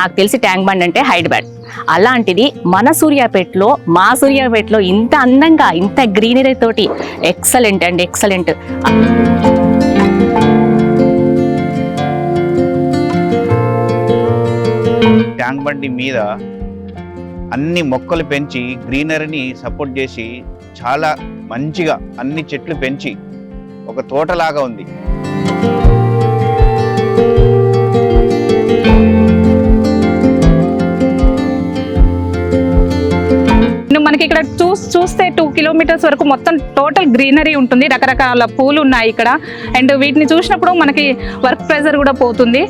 నాకు తెలిసి tank bund అంటే హైదరాబాద్. అలాంటిది మన సూర్యాపేటలో, మా సూర్యాపేటలో ఇంత అందంగా ఇంత గ్రీనరీ తోటి ఎక్సలెంట్ అండి, ఎక్సలెంట్. ట్యాంక్ బండి మీద అన్ని మొక్కలు పెంచి గ్రీనరీని సపోర్ట్ చేసి చాలా మంచిగా అన్ని చెట్లు పెంచి ఒక తోటలాగా ఉంది. మనకి ఇక్కడ చూస్తే 2 కిలోమీటర్స్ వరకు మొత్తం టోటల్ గ్రీనరీ ఉంటుంది. రకరకాల పూలు ఉన్నాయి ఇక్కడ. అండ్ వీటిని చూసినప్పుడు మనకి వర్క్ ప్రెజర్ కూడా పోతుంది.